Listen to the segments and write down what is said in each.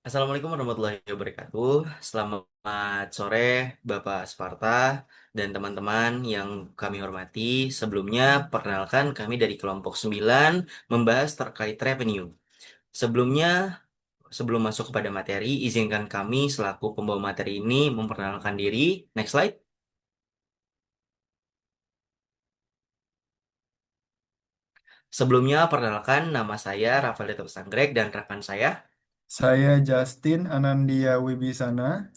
Assalamualaikum warahmatullahi wabarakatuh. Selamat sore, Bapak Sparta dan teman-teman yang kami hormati. Sebelumnya, perkenalkan kami dari kelompok 9 membahas terkait revenue. Sebelumnya, sebelum masuk kepada materi, izinkan kami selaku pembawa materi ini memperkenalkan diri. Next slide. Sebelumnya, perkenalkan nama saya Rafael Deto Sanggrek dan rekan saya. Saya Justin Anandia Wibisana.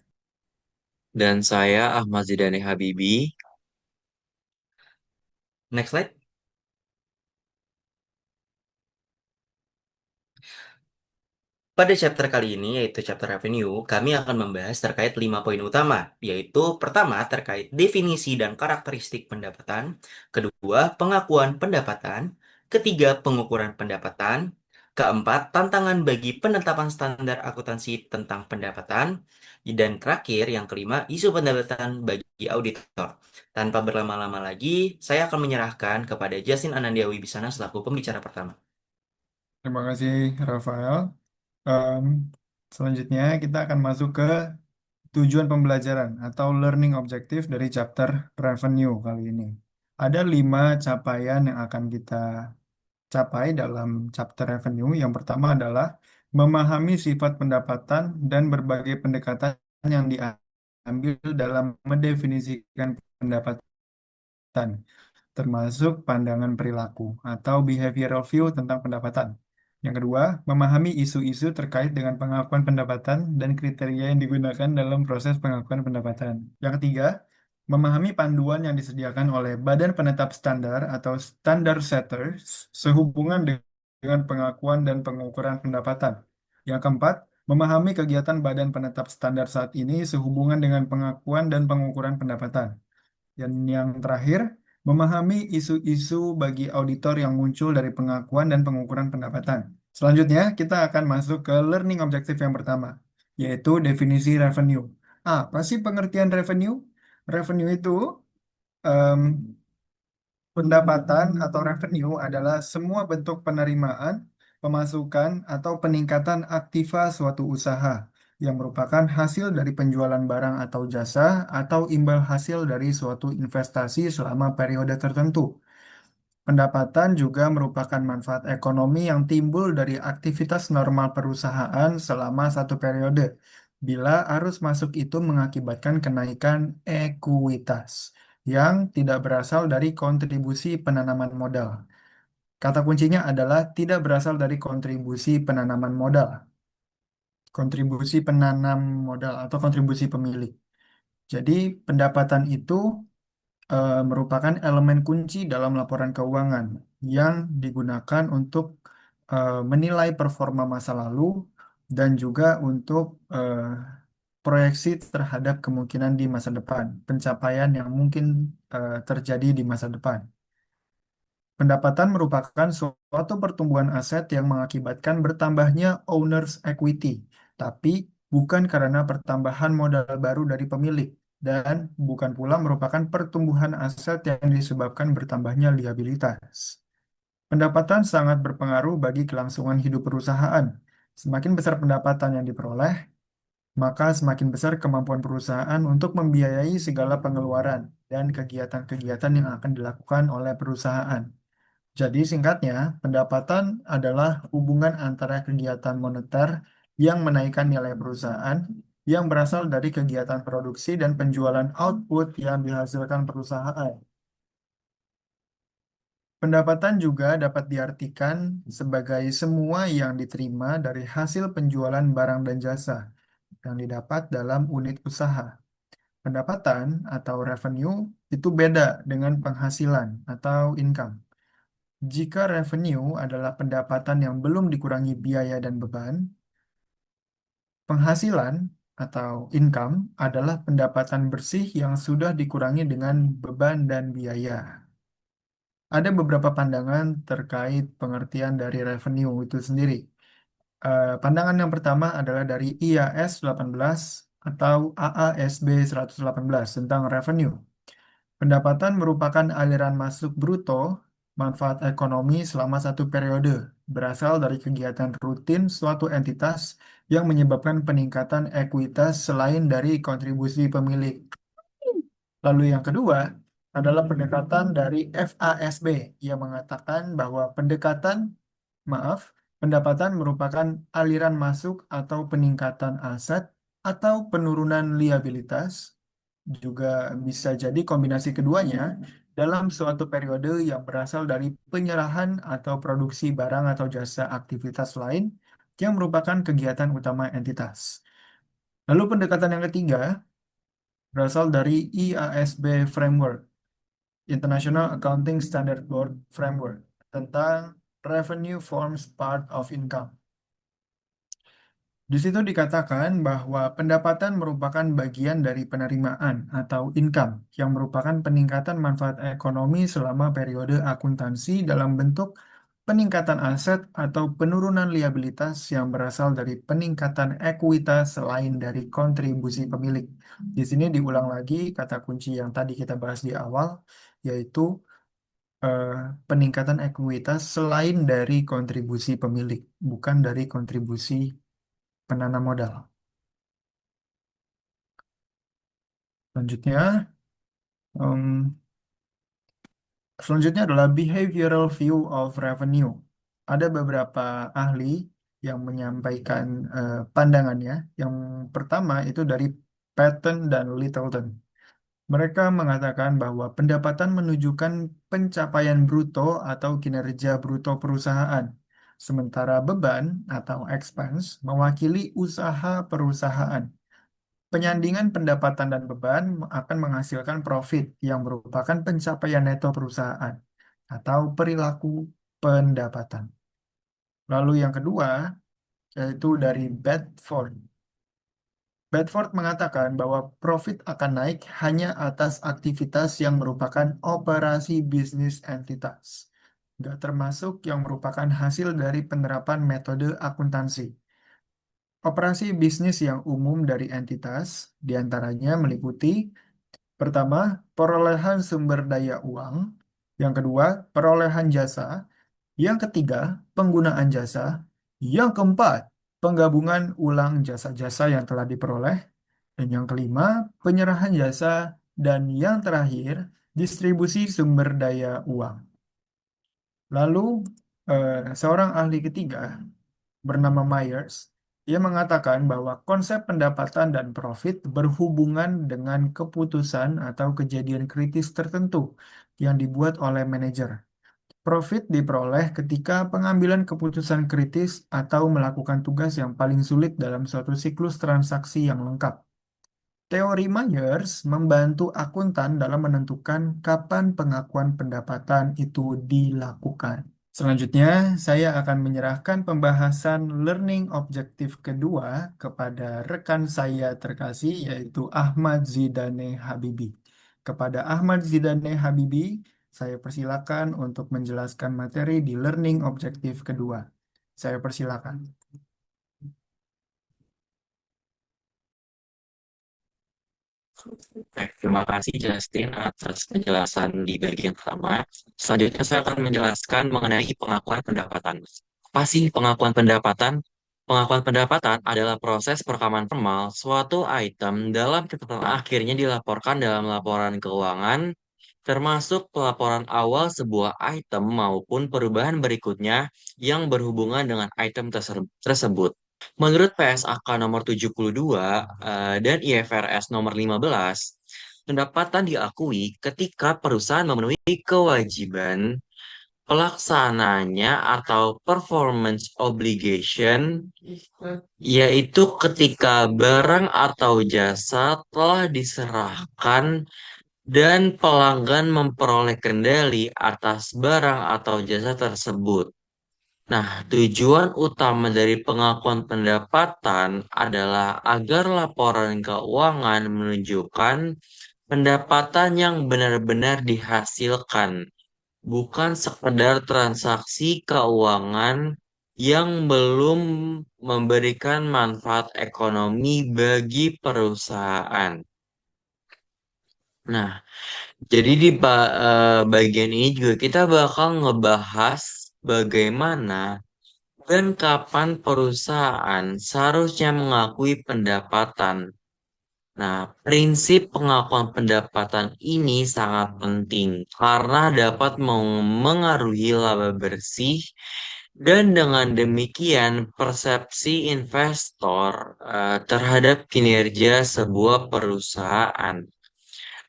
Dan saya Ahmad Zidane Habibi. Next slide. Pada chapter kali ini, yaitu chapter revenue, kami akan membahas terkait 5 poin utama, yaitu pertama, terkait definisi dan karakteristik pendapatan, kedua, pengakuan pendapatan, ketiga, pengukuran pendapatan, keempat, tantangan bagi penetapan standar akuntansi tentang pendapatan, dan terakhir, yang kelima, isu pendapatan bagi auditor. Tanpa berlama-lama lagi, saya akan menyerahkan kepada Justin Anandia Wibisana selaku pembicara pertama. Terima kasih, Rafael. Em, Selanjutnya, kita akan masuk ke tujuan pembelajaran atau learning objective dari chapter revenue kali ini. Ada 5 capaian yang akan kita capai dalam chapter revenue. Yang pertama adalah memahami sifat pendapatan dan berbagai pendekatan yang diambil dalam mendefinisikan pendapatan, termasuk pandangan perilaku atau behavioral view tentang pendapatan. Yang kedua, memahami isu-isu terkait dengan pengakuan pendapatan dan kriteria yang digunakan dalam proses pengakuan pendapatan. Yang ketiga, memahami panduan yang disediakan oleh Badan Penetap Standar atau Standard Setters sehubungan dengan pengakuan dan pengukuran pendapatan. Yang keempat, memahami kegiatan Badan Penetap Standar saat ini sehubungan dengan pengakuan dan pengukuran pendapatan. Dan yang terakhir, memahami isu-isu bagi auditor yang muncul dari pengakuan dan pengukuran pendapatan. Selanjutnya, kita akan masuk ke learning objective yang pertama, yaitu definisi revenue. Apa sih pengertian revenue? Revenue itu em, pendapatan atau revenue adalah semua bentuk penerimaan, pemasukan, atau peningkatan aktiva suatu usaha yang merupakan hasil dari penjualan barang atau jasa atau imbal hasil dari suatu investasi selama periode tertentu. Pendapatan juga merupakan manfaat ekonomi yang timbul dari aktivitas normal perusahaan selama satu periode, bila arus masuk itu mengakibatkan kenaikan ekuitas yang tidak berasal dari kontribusi penanaman modal. Kata kuncinya adalah tidak berasal dari kontribusi penanaman modal, kontribusi penanam modal atau kontribusi pemilik. Jadi, pendapatan itu merupakan elemen kunci dalam laporan keuangan yang digunakan untuk menilai performa masa lalu dan juga untuk proyeksi terhadap kemungkinan di masa depan, pencapaian yang mungkin terjadi di masa depan. Pendapatan merupakan suatu pertumbuhan aset yang mengakibatkan bertambahnya owner's equity, tapi bukan karena pertambahan modal baru dari pemilik, dan bukan pula merupakan pertumbuhan aset yang disebabkan bertambahnya liabilitas. Pendapatan sangat berpengaruh bagi kelangsungan hidup perusahaan. Semakin besar pendapatan yang diperoleh, maka semakin besar kemampuan perusahaan untuk membiayai segala pengeluaran dan kegiatan-kegiatan yang akan dilakukan oleh perusahaan. Jadi singkatnya, pendapatan adalah hubungan antara kegiatan moneter yang menaikkan nilai perusahaan yang berasal dari kegiatan produksi dan penjualan output yang dihasilkan perusahaan. Pendapatan juga dapat diartikan sebagai semua yang diterima dari hasil penjualan barang dan jasa yang didapat dalam unit usaha. Pendapatan atau revenue itu beda dengan penghasilan atau income. Jika revenue adalah pendapatan yang belum dikurangi biaya dan beban, penghasilan atau income adalah pendapatan bersih yang sudah dikurangi dengan beban dan biaya. Ada beberapa pandangan terkait pengertian dari revenue itu sendiri. Pandangan yang pertama adalah dari IAS 18 atau AASB 118 tentang revenue. Pendapatan merupakan aliran masuk bruto manfaat ekonomi selama satu periode, berasal dari kegiatan rutin suatu entitas yang menyebabkan peningkatan ekuitas selain dari kontribusi pemilik. Lalu yang kedua adalah pendekatan dari FASB yang mengatakan bahwa pendapatan merupakan aliran masuk atau peningkatan aset atau penurunan liabilitas, juga bisa jadi kombinasi keduanya dalam suatu periode yang berasal dari penyerahan atau produksi barang atau jasa aktivitas lain yang merupakan kegiatan utama entitas. Lalu pendekatan yang ketiga berasal dari IASB Framework, International Accounting Standard Board Framework, tentang revenue forms part of income. Di situ dikatakan bahwa pendapatan merupakan bagian dari penerimaan atau income yang merupakan peningkatan manfaat ekonomi selama periode akuntansi dalam bentuk peningkatan aset atau penurunan liabilitas yang berasal dari peningkatan ekuitas selain dari kontribusi pemilik. Di sini diulang lagi kata kunci yang tadi kita bahas di awal, yaitu eh, peningkatan ekuitas selain dari kontribusi pemilik, bukan dari kontribusi penanam modal. Selanjutnya, em, selanjutnya adalah behavioral view of revenue. Ada beberapa ahli yang menyampaikan pandangannya. Yang pertama itu dari Patton dan Littleton. Mereka mengatakan bahwa pendapatan menunjukkan pencapaian bruto atau kinerja bruto perusahaan, sementara beban atau expense mewakili usaha perusahaan. Penyandingan pendapatan dan beban akan menghasilkan profit yang merupakan pencapaian neto perusahaan atau perilaku pendapatan. Lalu yang kedua yaitu dari Bedford. Bedford mengatakan bahwa profit akan naik hanya atas aktivitas yang merupakan operasi bisnis entitas, nggak termasuk yang merupakan hasil dari penerapan metode akuntansi. Operasi bisnis yang umum dari entitas diantaranya meliputi: pertama, perolehan sumber daya uang. Yang kedua, perolehan jasa. Yang ketiga, penggunaan jasa. Yang keempat, penggabungan ulang jasa-jasa yang telah diperoleh. Dan yang kelima, penyerahan jasa. Dan yang terakhir, distribusi sumber daya uang. Lalu, seorang ahli ketiga bernama Myers, ia mengatakan bahwa konsep pendapatan dan profit berhubungan dengan keputusan atau kejadian kritis tertentu yang dibuat oleh manajer. Profit diperoleh ketika pengambilan keputusan kritis atau melakukan tugas yang paling sulit dalam suatu siklus transaksi yang lengkap. Teori Myers membantu akuntan dalam menentukan kapan pengakuan pendapatan itu dilakukan. Selanjutnya, saya akan menyerahkan pembahasan learning objektif kedua kepada rekan saya terkasih, yaitu Ahmad Zidane Habibi. Kepada Ahmad Zidane Habibi, saya persilakan untuk menjelaskan materi di learning objektif kedua. Saya persilakan. Baik, terima kasih Justin atas penjelasan di bagian pertama. Selanjutnya saya akan menjelaskan mengenai pengakuan pendapatan. Apa sih pengakuan pendapatan? Pengakuan pendapatan adalah proses perekaman formal suatu item dalam catatan akhirnya dilaporkan dalam laporan keuangan, termasuk pelaporan awal sebuah item maupun perubahan berikutnya yang berhubungan dengan item tersebut. Menurut PSAK nomor 72 dan IFRS nomor 15, pendapatan diakui ketika perusahaan memenuhi kewajiban pelaksananya atau performance obligation, yaitu ketika barang atau jasa telah diserahkan dan pelanggan memperoleh kendali atas barang atau jasa tersebut. Nah, tujuan utama dari pengakuan pendapatan adalah agar laporan keuangan menunjukkan pendapatan yang benar-benar dihasilkan, bukan sekedar transaksi keuangan yang belum memberikan manfaat ekonomi bagi perusahaan. Nah, jadi di bagian ini juga kita bakal ngebahas bagaimana dan kapan perusahaan seharusnya mengakui pendapatan. Nah, prinsip pengakuan pendapatan ini sangat penting karena dapat mengaruhi laba bersih dan dengan demikian persepsi investor terhadap kinerja sebuah perusahaan.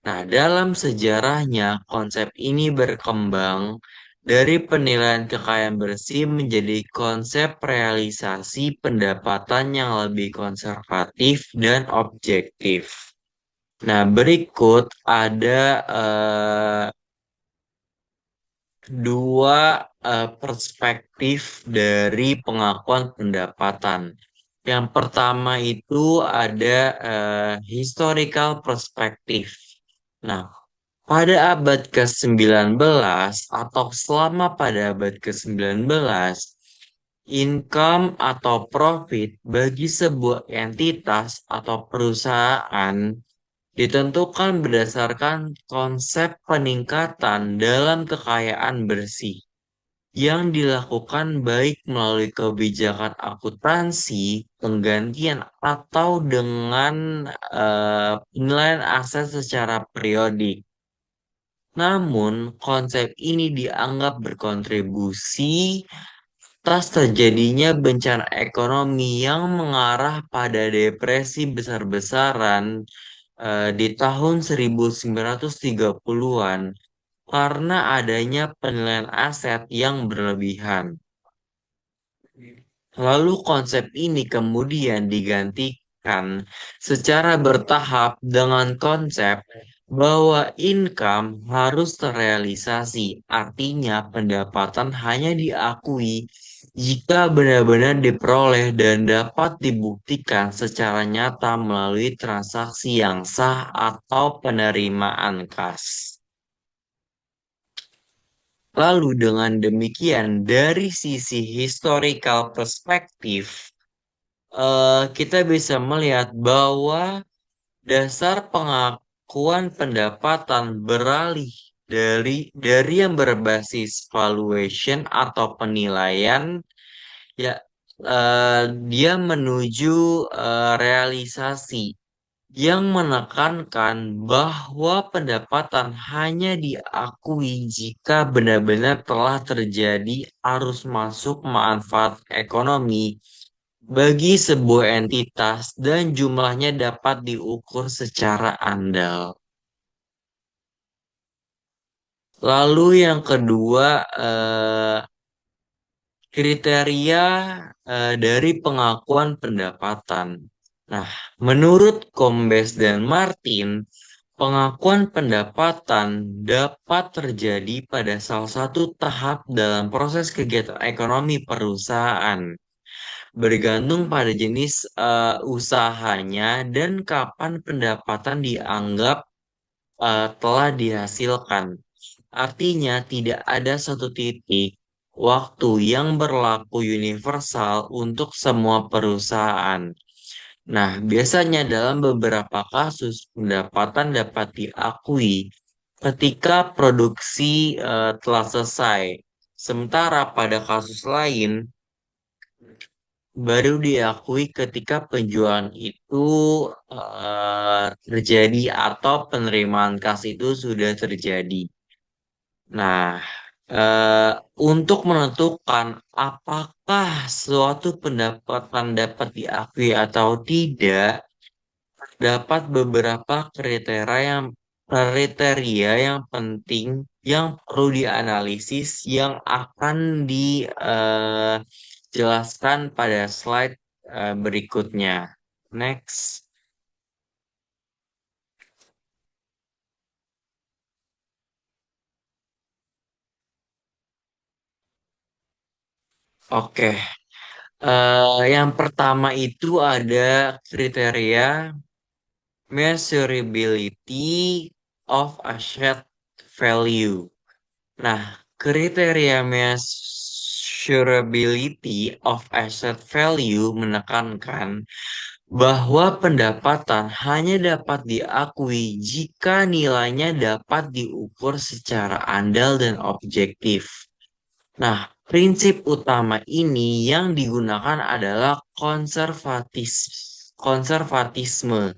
Nah, dalam sejarahnya, konsep ini berkembang dari penilaian kekayaan bersih menjadi konsep realisasi pendapatan yang lebih konservatif dan objektif. Nah, berikut ada dua perspektif dari pengakuan pendapatan. Yang pertama itu ada historical perspective. Nah, pada abad ke-19 atau selama pada abad ke-19, income atau profit bagi sebuah entitas atau perusahaan ditentukan berdasarkan konsep peningkatan dalam kekayaan bersih yang dilakukan baik melalui kebijakan akuntansi, penggantian, atau dengan penilaian aset secara periodik. Namun, konsep ini dianggap berkontribusi atas terjadinya bencana ekonomi yang mengarah pada depresi besar-besaran di tahun 1930-an karena adanya penilaian aset yang berlebihan. Lalu konsep ini kemudian digantikan secara bertahap dengan konsep bahwa income harus terrealisasi. Artinya pendapatan hanya diakui jika benar-benar diperoleh dan dapat dibuktikan secara nyata melalui transaksi yang sah atau penerimaan kas. Lalu dengan demikian dari sisi historical perspektif, kita bisa melihat bahwa dasar pengakuan pendapatan beralih dari yang berbasis valuation atau penilaian, ya dia menuju realisasi yang menekankan bahwa pendapatan hanya diakui jika benar-benar telah terjadi arus masuk manfaat ekonomi bagi sebuah entitas dan jumlahnya dapat diukur secara andal. Lalu yang kedua, kriteria dari pengakuan pendapatan. Nah, menurut Combes dan Martin, pengakuan pendapatan dapat terjadi pada salah satu tahap dalam proses kegiatan ekonomi perusahaan, bergantung pada jenis usahanya dan kapan pendapatan dianggap telah dihasilkan. Artinya, tidak ada satu titik waktu yang berlaku universal untuk semua perusahaan. Nah, biasanya dalam beberapa kasus pendapatan dapat diakui ketika produksi telah selesai. Sementara pada kasus lain baru diakui ketika penjualan itu terjadi atau penerimaan kas itu sudah terjadi. Nah, eh, untuk menentukan apakah suatu pendapatan dapat diakui atau tidak, dapat beberapa kriteria yang penting yang perlu dianalisis yang akan dijelaskan pada slide berikutnya. Next. Oke. Yang pertama itu ada kriteria measurability of asset value. Nah, kriteria measurability of asset value menekankan bahwa pendapatan hanya dapat diakui jika nilainya dapat diukur secara andal dan objektif. Nah, Prinsip utama ini yang digunakan adalah konservatisme,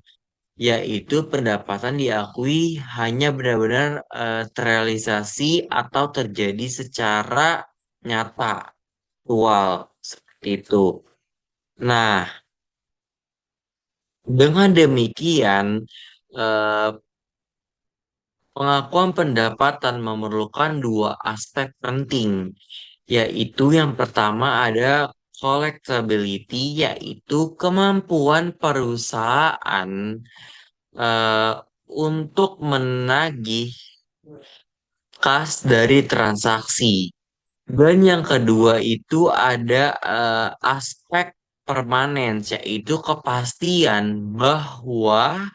yaitu pendapatan diakui hanya benar-benar terrealisasi atau terjadi secara nyata, aktual, seperti itu. Nah, dengan demikian, eh, pengakuan pendapatan memerlukan dua aspek penting, yaitu yang pertama ada collectability, yaitu kemampuan perusahaan eh, untuk menagih kas dari transaksi. Dan yang kedua itu ada aspek permanen, yaitu kepastian bahwa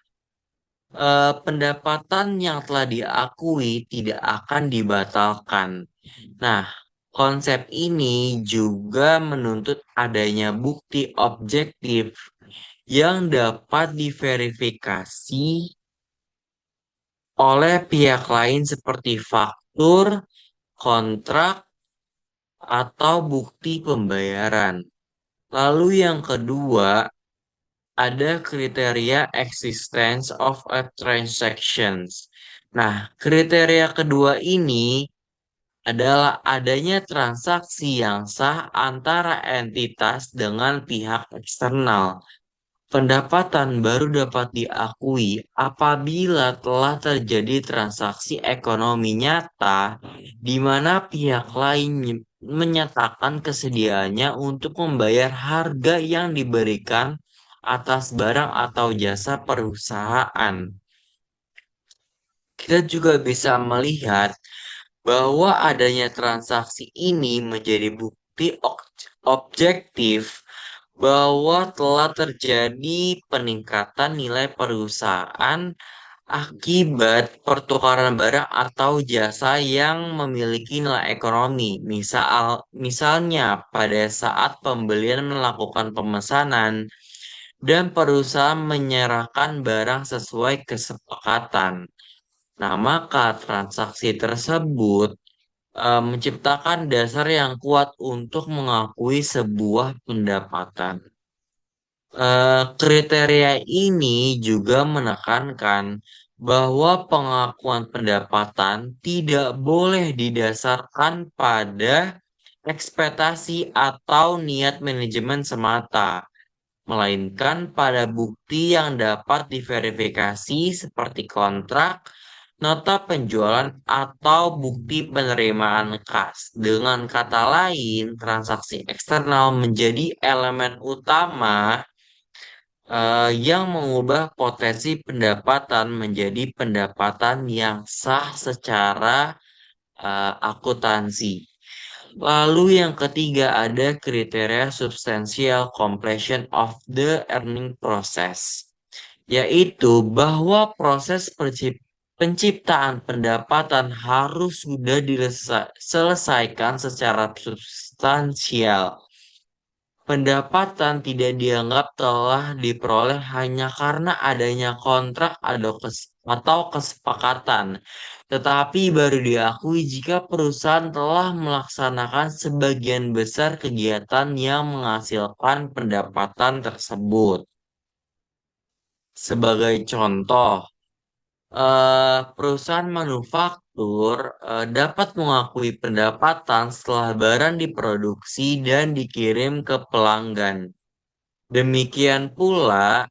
pendapatan yang telah diakui tidak akan dibatalkan. Nah, konsep ini juga menuntut adanya bukti objektif yang dapat diverifikasi oleh pihak lain seperti faktur, kontrak, atau bukti pembayaran. Lalu yang kedua, ada kriteria existence of a transactions. Nah, kriteria kedua ini adalah adanya transaksi yang sah antara entitas dengan pihak eksternal. Pendapatan baru dapat diakui apabila telah terjadi transaksi ekonomi nyata di mana pihak lain menyatakan kesediaannya untuk membayar harga yang diberikan atas barang atau jasa perusahaan. Kita juga bisa melihat bahwa adanya transaksi ini menjadi bukti objektif bahwa telah terjadi peningkatan nilai perusahaan akibat pertukaran barang atau jasa yang memiliki nilai ekonomi. Misalnya pada saat pembelian melakukan pemesanan dan perusahaan menyerahkan barang sesuai kesepakatan. Nah, maka transaksi tersebut menciptakan dasar yang kuat untuk mengakui sebuah pendapatan. Kriteria ini juga menekankan bahwa pengakuan pendapatan tidak boleh didasarkan pada ekspektasi atau niat manajemen semata, melainkan pada bukti yang dapat diverifikasi seperti kontrak, nota penjualan, atau bukti penerimaan kas. Dengan kata lain, transaksi eksternal menjadi elemen utama yang mengubah potensi pendapatan menjadi pendapatan yang sah secara akuntansi. Lalu yang ketiga ada kriteria substantial completion of the earning process, yaitu bahwa proses penciptaan pendapatan harus sudah diselesaikan secara substansial. Pendapatan tidak dianggap telah diperoleh hanya karena adanya kontrak atau kesepakatan, tetapi baru diakui jika perusahaan telah melaksanakan sebagian besar kegiatan yang menghasilkan pendapatan tersebut. Sebagai contoh, perusahaan manufaktur dapat mengakui pendapatan setelah barang diproduksi dan dikirim ke pelanggan. Demikian pula,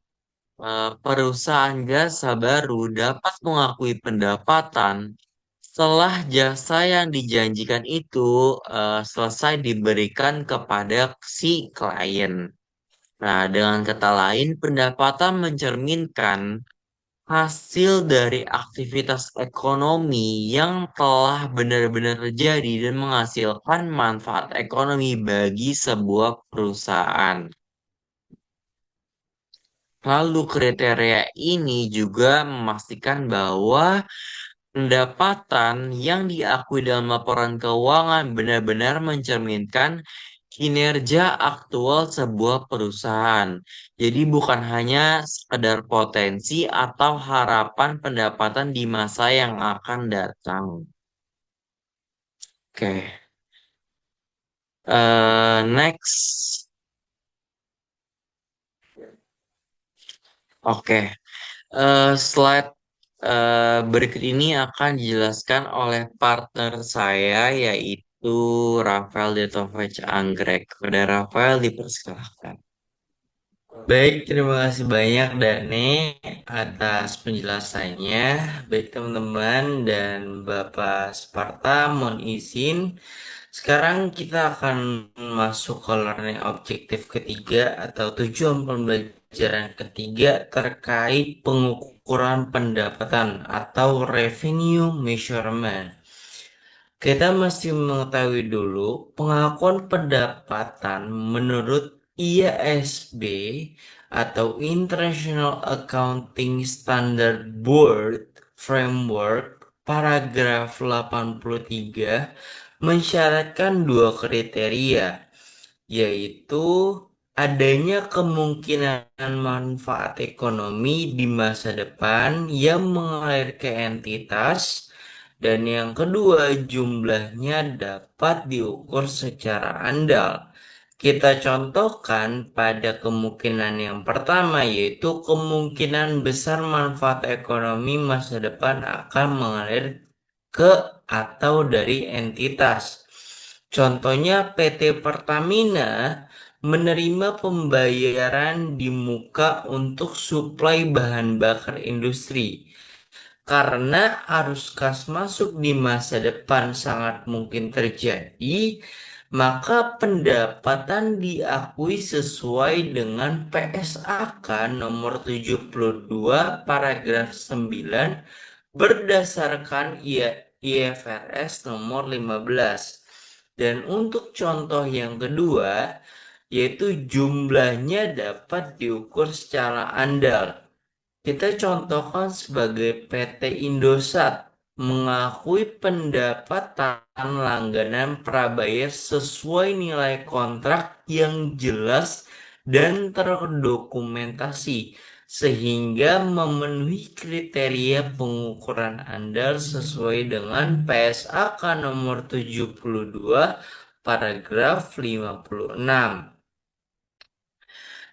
perusahaan jasa baru dapat mengakui pendapatan setelah jasa yang dijanjikan itu selesai diberikan kepada si klien. Nah, dengan kata lain, pendapatan mencerminkan hasil dari aktivitas ekonomi yang telah benar-benar terjadi dan menghasilkan manfaat ekonomi bagi sebuah perusahaan. Lalu kriteria ini juga memastikan bahwa pendapatan yang diakui dalam laporan keuangan benar-benar mencerminkan kinerja aktual sebuah perusahaan. Jadi bukan hanya sekedar potensi atau harapan pendapatan di masa yang akan datang. Oke. Next, oke. Slide berikut ini akan dijelaskan oleh partner saya, yaitu Rafael Detovich Anggrek. Kepada Rafael dipersilahkan. Baik, terima kasih banyak Dane atas penjelasannya. Baik teman-teman dan Bapak Sparta, mohon izin. Sekarang kita akan masuk ke learning objektif ketiga atau tujuan pembelajaran ketiga terkait pengukuran pendapatan atau revenue measurement. Kita mesti mengetahui dulu pengakuan pendapatan menurut IASB atau International Accounting Standard Board Framework paragraf 83 mensyaratkan dua kriteria, yaitu adanya kemungkinan manfaat ekonomi di masa depan yang mengalir ke entitas, dan yang kedua jumlahnya dapat diukur secara andal. Kita contohkan pada kemungkinan yang pertama, yaitu kemungkinan besar manfaat ekonomi masa depan akan mengalir ke atau dari entitas. Contohnya PT Pertamina menerima pembayaran di muka untuk suplai bahan bakar industri. Karena arus kas masuk di masa depan sangat mungkin terjadi, maka pendapatan diakui sesuai dengan PSAK nomor 72 paragraf 9 berdasarkan IFRS nomor 15. Dan untuk contoh yang kedua, yaitu jumlahnya dapat diukur secara andal. Kita contohkan sebagai PT Indosat mengakui pendapatan langganan prabayar sesuai nilai kontrak yang jelas dan terdokumentasi, sehingga memenuhi kriteria pengukuran andal sesuai dengan PSAK nomor 72 paragraf 56.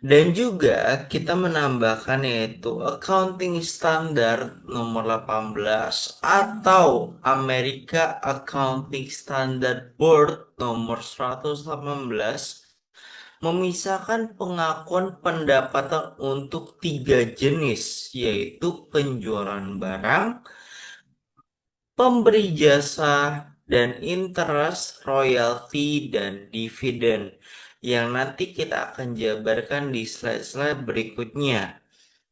Dan juga kita menambahkan yaitu Accounting Standard nomor 18 atau America Accounting Standard Board nomor 118 memisahkan pengakuan pendapatan untuk tiga jenis, yaitu penjualan barang, pemberi jasa, dan interest, royalty, dan dividen, yang nanti kita akan jabarkan di slide-slide berikutnya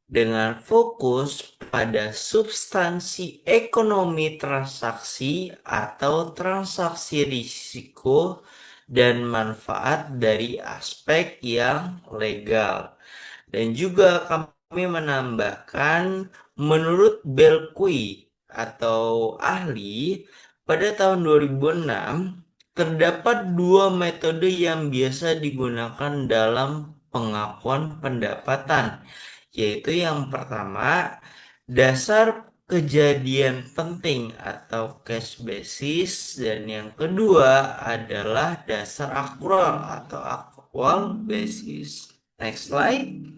dengan fokus pada substansi ekonomi transaksi atau transaksi risiko dan manfaat dari aspek yang legal. Dan juga kami menambahkan menurut Belqui atau ahli pada tahun 2006 terdapat dua metode yang biasa digunakan dalam pengakuan pendapatan, yaitu yang pertama dasar kejadian penting atau cash basis, dan yang kedua adalah dasar akrual atau actual basis. Next slide.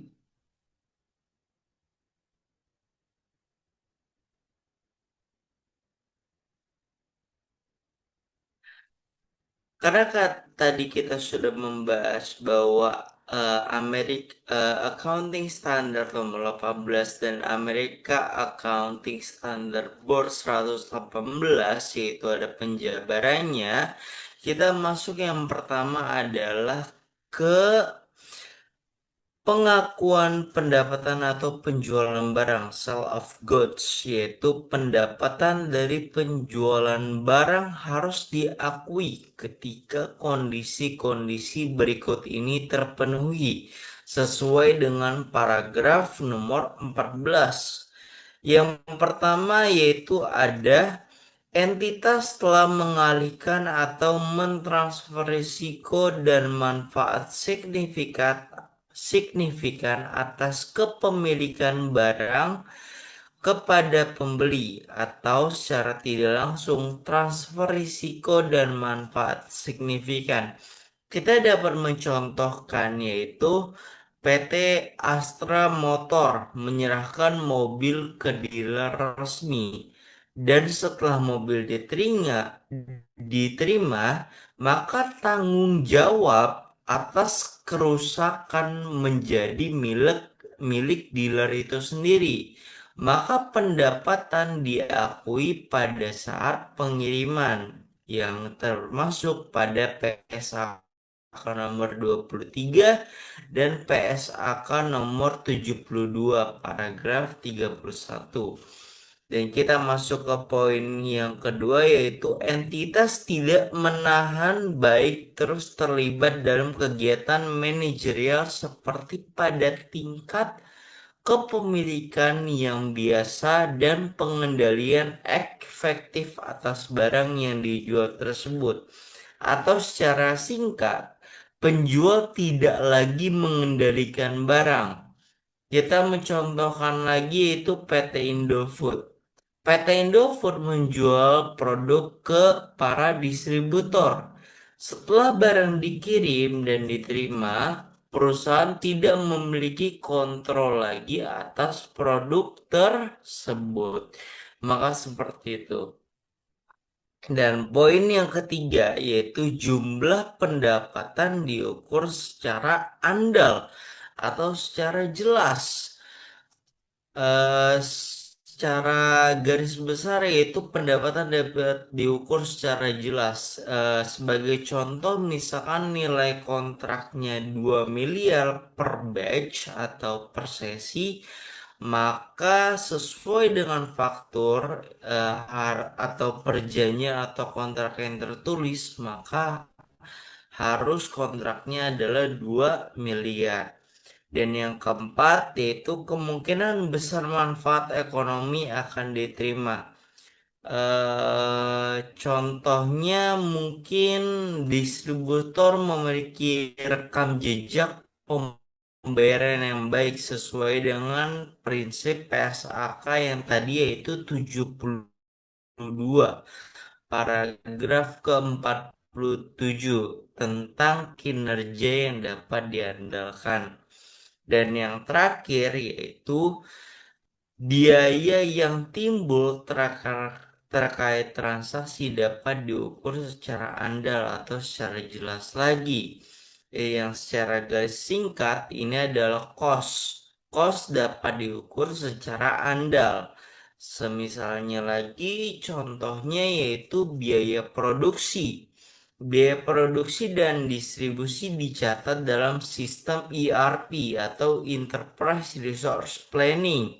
Karena tadi kita sudah membahas bahwa Accounting Standard nomor 18 dan Amerika Accounting Standard Board 118, yaitu ada penjabarannya, kita masuk yang pertama adalah ke pengakuan pendapatan atau penjualan barang, sale of goods, yaitu pendapatan dari penjualan barang harus diakui ketika kondisi-kondisi berikut ini terpenuhi sesuai dengan paragraf nomor 14. Yang pertama yaitu ada entitas telah mengalihkan atau mentransfer risiko dan manfaat signifikan atas kepemilikan barang kepada pembeli, atau secara tidak langsung transfer risiko dan manfaat signifikan kita dapat mencontohkan yaitu PT Astra Motor menyerahkan mobil ke dealer resmi. Dan setelah mobil diterima, maka tanggung jawab atas kerusakan menjadi milik dealer itu sendiri. Maka pendapatan diakui pada saat pengiriman yang termasuk pada PSAK nomor 23 dan PSAK nomor 72 paragraf 31. Dan kita masuk ke poin yang kedua yaitu entitas tidak menahan baik terus terlibat dalam kegiatan manajerial seperti pada tingkat kepemilikan yang biasa dan pengendalian efektif atas barang yang dijual tersebut. Atau secara singkat, penjual tidak lagi mengendalikan barang. Kita mencontohkan lagi yaitu PT Indofood. PT Indofood menjual produk ke para distributor. Setelah barang dikirim dan diterima, perusahaan tidak memiliki kontrol lagi atas produk tersebut. Maka seperti itu. Dan poin yang ketiga yaitu jumlah pendapatan diukur secara andal atau secara jelas. Secara garis besar yaitu pendapatan dapat diukur secara jelas. Sebagai contoh misalkan nilai kontraknya 2 miliar per batch atau per sesi, maka sesuai dengan faktur atau perjanjian atau kontrak yang tertulis, maka harus kontraknya adalah 2 miliar. Dan yang keempat yaitu kemungkinan besar manfaat ekonomi akan diterima. Contohnya mungkin distributor memiliki rekam jejak pembayaran yang baik sesuai dengan prinsip PSAK yang tadi yaitu 72 paragraf ke-47 tentang kinerja yang dapat diandalkan. Dan yang terakhir yaitu biaya yang timbul terkait transaksi dapat diukur secara andal atau secara jelas lagi. Yang secara garis singkat ini adalah cost. Cost dapat diukur secara andal. Semisalnya lagi contohnya yaitu biaya produksi. Biaya produksi dan distribusi dicatat dalam sistem ERP atau Enterprise Resource Planning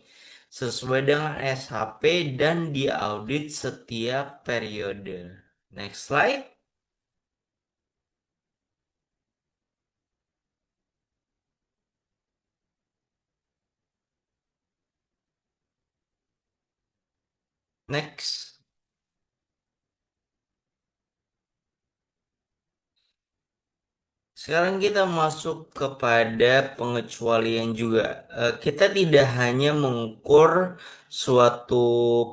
sesuai dengan SHP dan diaudit setiap periode. Next slide. Next. Sekarang kita masuk kepada pengecualian juga. Kita tidak hanya mengukur suatu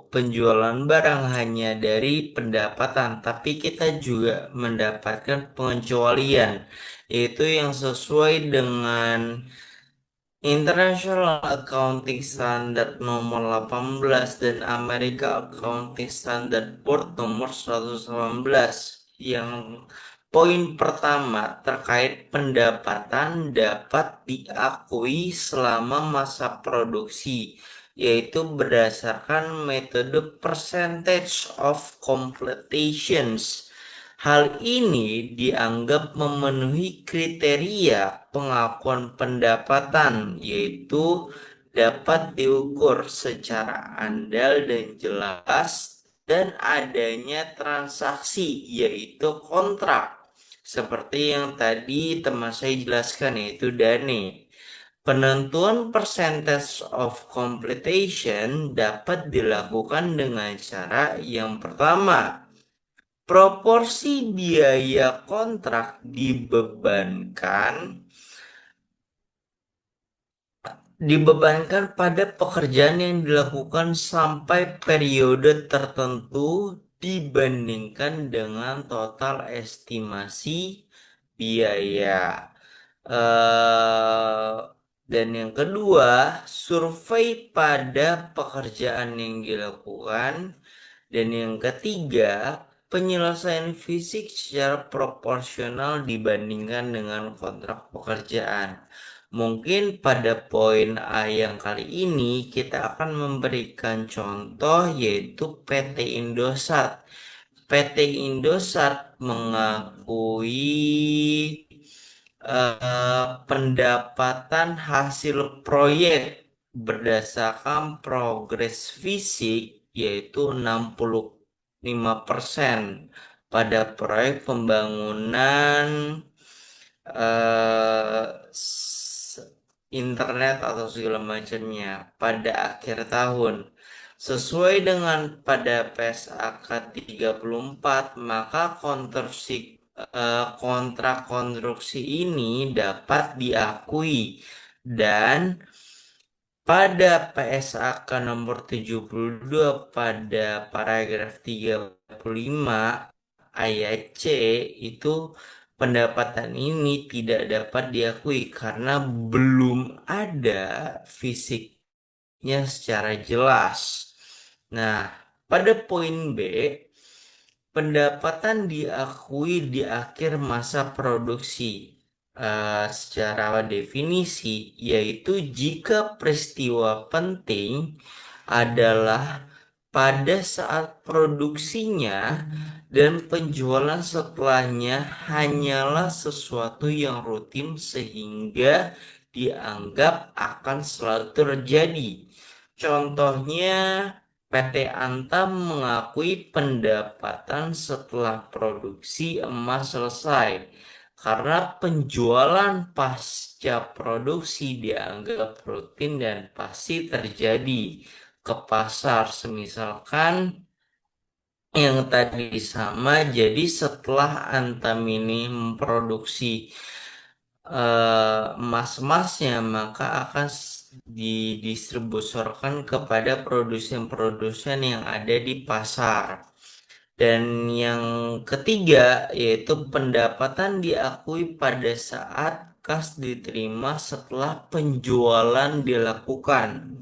penjualan barang hanya dari pendapatan, tapi kita juga mendapatkan pengecualian, yaitu yang sesuai dengan International Accounting Standard nomor 18 dan American Accounting Standard Board nomor 118 yang poin pertama terkait pendapatan dapat diakui selama masa produksi yaitu berdasarkan metode percentage of completions. Hal ini dianggap memenuhi kriteria pengakuan pendapatan, yaitu dapat diukur secara andal dan jelas, dan adanya transaksi, yaitu kontrak. Seperti yang tadi teman saya jelaskan, yaitu Dane. Penentuan percentage of completion dapat dilakukan dengan cara yang pertama, proporsi biaya kontrak dibebankan pada pekerjaan yang dilakukan sampai periode tertentu dibandingkan dengan total estimasi biaya. eh dan yang kedua, survei pada pekerjaan yang dilakukan. Dan yang ketiga, penyelesaian fisik secara proporsional dibandingkan dengan kontrak pekerjaan. Mungkin pada poin A yang kali ini kita akan memberikan contoh yaitu PT Indosat. PT Indosat mengakui pendapatan hasil proyek berdasarkan progres fisik yaitu 65% pada proyek pembangunan eh, internet atau segala macamnya pada akhir tahun. Sesuai dengan pada PSAK 34, maka kontrak konstruksi ini dapat diakui dan pada PSAK nomor 72 pada paragraf 35 ayat C itu pendapatan ini tidak dapat diakui karena belum ada fisiknya secara jelas. Nah, pada poin B, pendapatan diakui di akhir masa produksi. Secara definisi, yaitu jika peristiwa penting adalah pada saat produksinya dan penjualan setelahnya hanyalah sesuatu yang rutin sehingga dianggap akan selalu terjadi. Contohnya, PT Antam mengakui pendapatan setelah produksi emas selesai karena penjualan pasca produksi dianggap rutin dan pasti terjadi ke pasar. Semisalkan yang tadi sama, jadi setelah Antam ini memproduksi emas-emasnya, maka akan didistribusikan kepada produsen-produsen yang ada di pasar. Dan yang ketiga, yaitu pendapatan diakui pada saat kas diterima setelah penjualan dilakukan.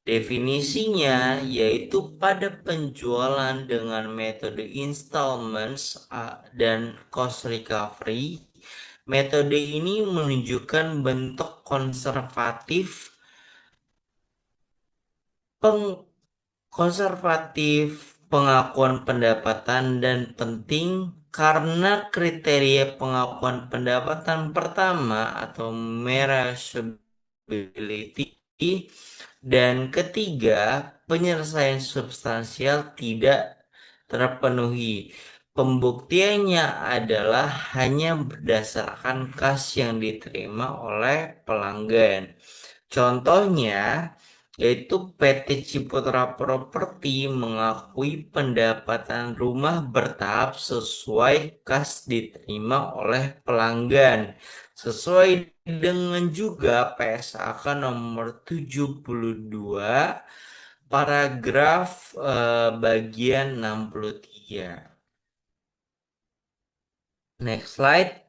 Definisinya yaitu pada penjualan dengan metode installments dan cost recovery. Metode ini menunjukkan bentuk konservatif pengakuan pendapatan dan penting karena kriteria pengakuan pendapatan pertama atau measurability dan ketiga penyelesaian substansial tidak terpenuhi. Pembuktiannya adalah hanya berdasarkan kas yang diterima oleh pelanggan. Contohnya, yaitu PT Ciputra Property mengakui pendapatan rumah bertahap sesuai kas diterima oleh pelanggan. Sesuai dengan juga PSAK nomor 72 paragraf bagian 63. Next slide.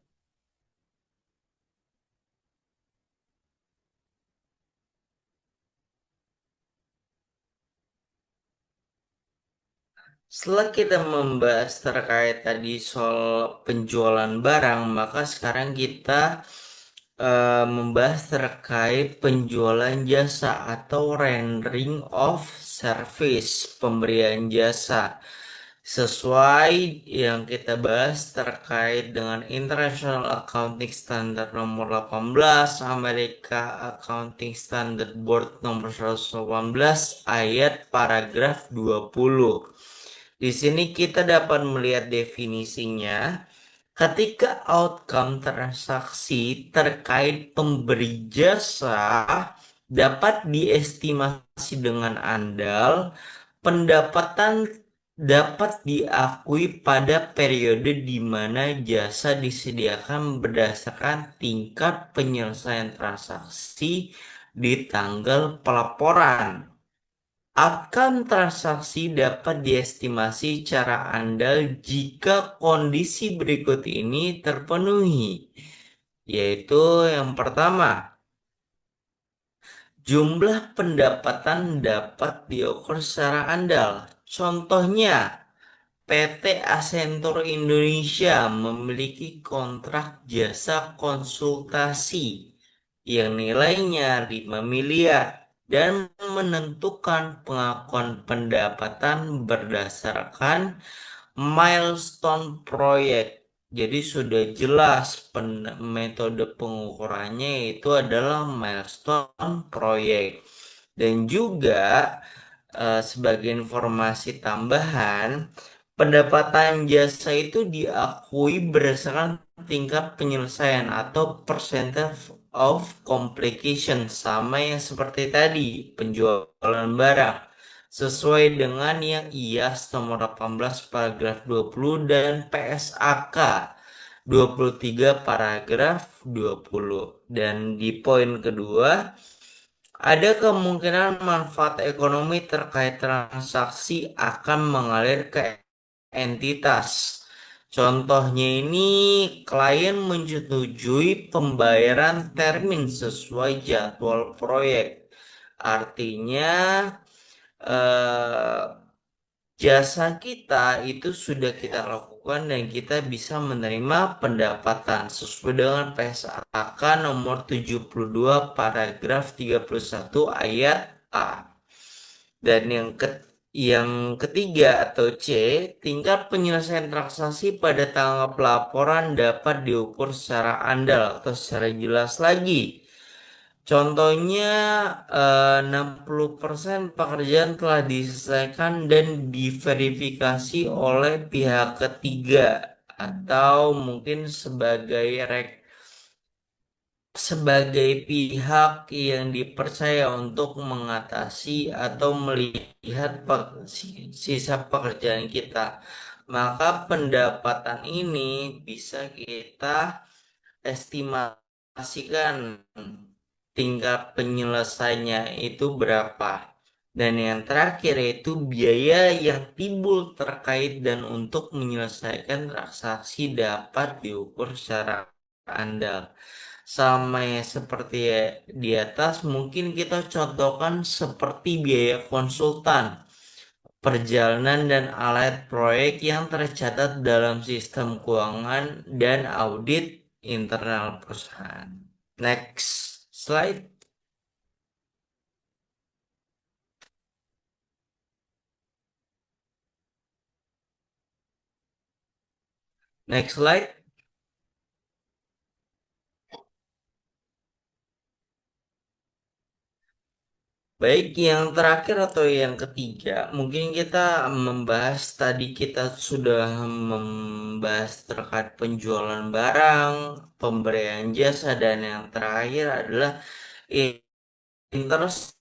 Setelah kita membahas terkait tadi soal penjualan barang, maka sekarang kita membahas terkait penjualan jasa atau rendering of service, pemberian jasa. Sesuai yang kita bahas terkait dengan International Accounting Standard nomor 18, Amerika Accounting Standard Board nomor 118, ayat paragraf 20. Di sini kita dapat melihat definisinya. Ketika outcome transaksi terkait pemberi jasa dapat diestimasi dengan andal, pendapatan dapat diakui pada periode di mana jasa disediakan berdasarkan tingkat penyelesaian transaksi di tanggal pelaporan akan transaksi dapat diestimasi secara andal jika kondisi berikut ini terpenuhi, yaitu yang pertama, jumlah pendapatan dapat diukur secara andal. Contohnya, PT Accenture Indonesia memiliki kontrak jasa konsultasi yang nilainya 5 miliar dan menentukan pengakuan pendapatan berdasarkan milestone proyek. Jadi sudah jelas metode pengukurannya itu adalah milestone proyek. Dan juga sebagai informasi tambahan, pendapatan jasa itu diakui berdasarkan tingkat penyelesaian atau percentage of completion, sama yang seperti tadi penjualan barang, sesuai dengan yang IAS nomor 18 paragraf 20 dan PSAK 23 paragraf 20. Dan di poin kedua, ada kemungkinan manfaat ekonomi terkait transaksi akan mengalir ke entitas. Contohnya ini, klien menyetujui pembayaran termin sesuai jadwal proyek. Artinya, eh, jasa kita itu sudah kita lakukan dan kita bisa menerima pendapatan sesuai dengan PSAK nomor 72 paragraf 31 ayat A. Dan yang ketiga atau C, tingkat penyelesaian transaksi pada tanggal pelaporan dapat diukur secara andal atau secara jelas lagi. Contohnya, 60% pekerjaan telah diselesaikan dan diverifikasi oleh pihak ketiga, atau mungkin sebagai pihak yang dipercaya untuk mengatasi atau melihat sisa pekerjaan kita. Maka pendapatan ini bisa kita estimasikan tingkat penyelesaiannya itu berapa. Dan yang terakhir yaitu biaya yang timbul terkait dan untuk menyelesaikan transaksi dapat diukur secara andal. Sama yang seperti di atas, mungkin kita contohkan seperti biaya konsultan, perjalanan dan alat proyek yang tercatat dalam sistem keuangan dan audit internal perusahaan. Next slide. Next slide. Baik, yang terakhir atau yang ketiga, mungkin kita membahas tadi kita sudah membahas terkait penjualan barang, pemberian jasa, dan yang terakhir adalah interest,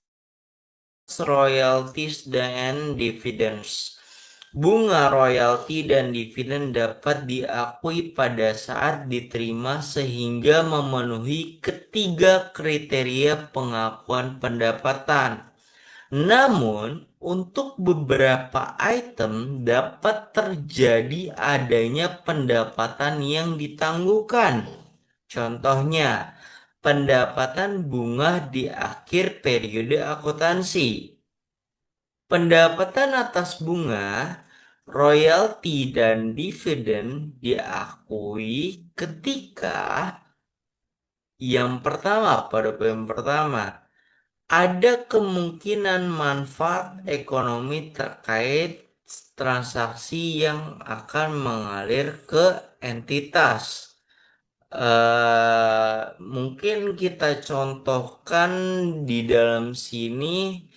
royalties, dan dividends. Bunga royalti dan dividen dapat diakui pada saat diterima sehingga memenuhi ketiga kriteria pengakuan pendapatan. Namun, untuk beberapa item dapat terjadi adanya pendapatan yang ditangguhkan. Contohnya, pendapatan bunga di akhir periode akuntansi. Pendapatan atas bunga, royalti, dan dividen diakui ketika yang pertama, pada poin pertama, ada kemungkinan manfaat ekonomi terkait transaksi yang akan mengalir ke entitas. Mungkin kita contohkan di dalam sini,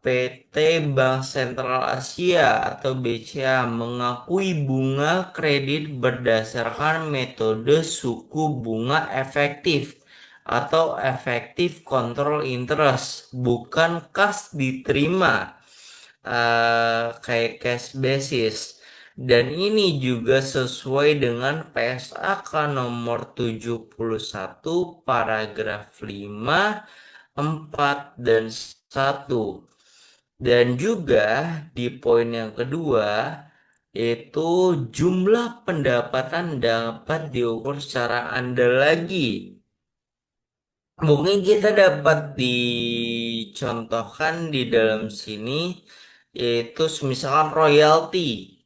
PT Bank Sentral Asia atau BCA mengakui bunga kredit berdasarkan metode suku bunga efektif atau efektif control interest, bukan kas diterima kayak cash basis. Dan ini juga sesuai dengan PSAK nomor 71 paragraf 5, 4, dan 1. Dan juga di poin yang kedua, yaitu jumlah pendapatan dapat diukur secara andal lagi. Mungkin kita dapat dicontohkan di dalam sini, yaitu misalkan royalti.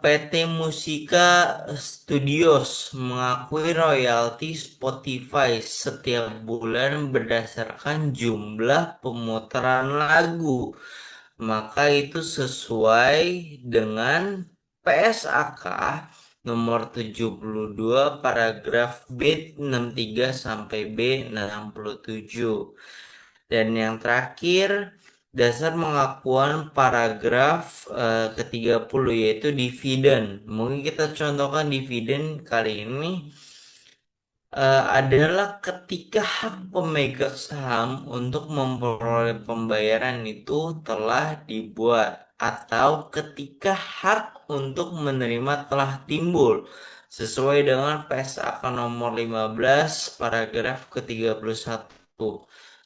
PT Musika Studios mengakui royalti Spotify setiap bulan berdasarkan jumlah pemutaran lagu. Maka itu sesuai dengan PSAK nomor 72 paragraf B63 sampai B67. Dan yang terakhir, dasar pengakuan paragraf ke-30 yaitu dividen. Mungkin kita contohkan dividen kali ini adalah ketika hak pemegang saham untuk memperoleh pembayaran itu telah dibuat atau ketika hak untuk menerima telah timbul sesuai dengan PSAK nomor 15 paragraf ke-31.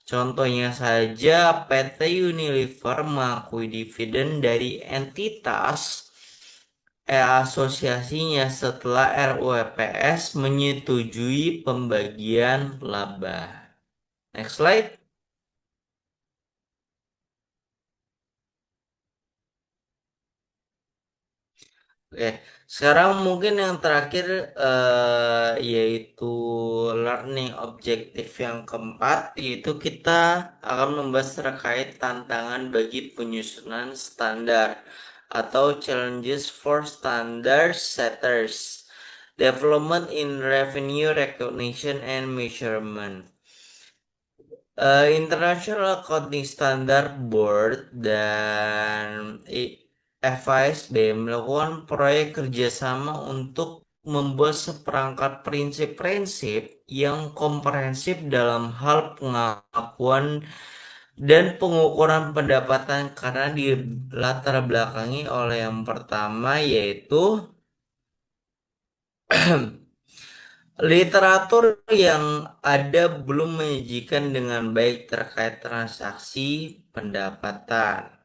Contohnya saja PT Unilever mengakui dividen dari entitas asosiasinya setelah RUPS menyetujui pembagian laba. Next slide. Oke, sekarang mungkin yang terakhir yaitu learning objektif yang keempat, yaitu kita akan membahas terkait tantangan bagi penyusunan standar atau challenges for standard setters, development in revenue recognition and measurement. International Accounting Standard Board dan FASB melakukan proyek kerjasama untuk membuat seperangkat prinsip-prinsip yang komprehensif dalam hal pengakuan dan pengukuran pendapatan karena dilatar belakangi oleh yang pertama yaitu literatur yang ada belum menyajikan dengan baik terkait transaksi pendapatan.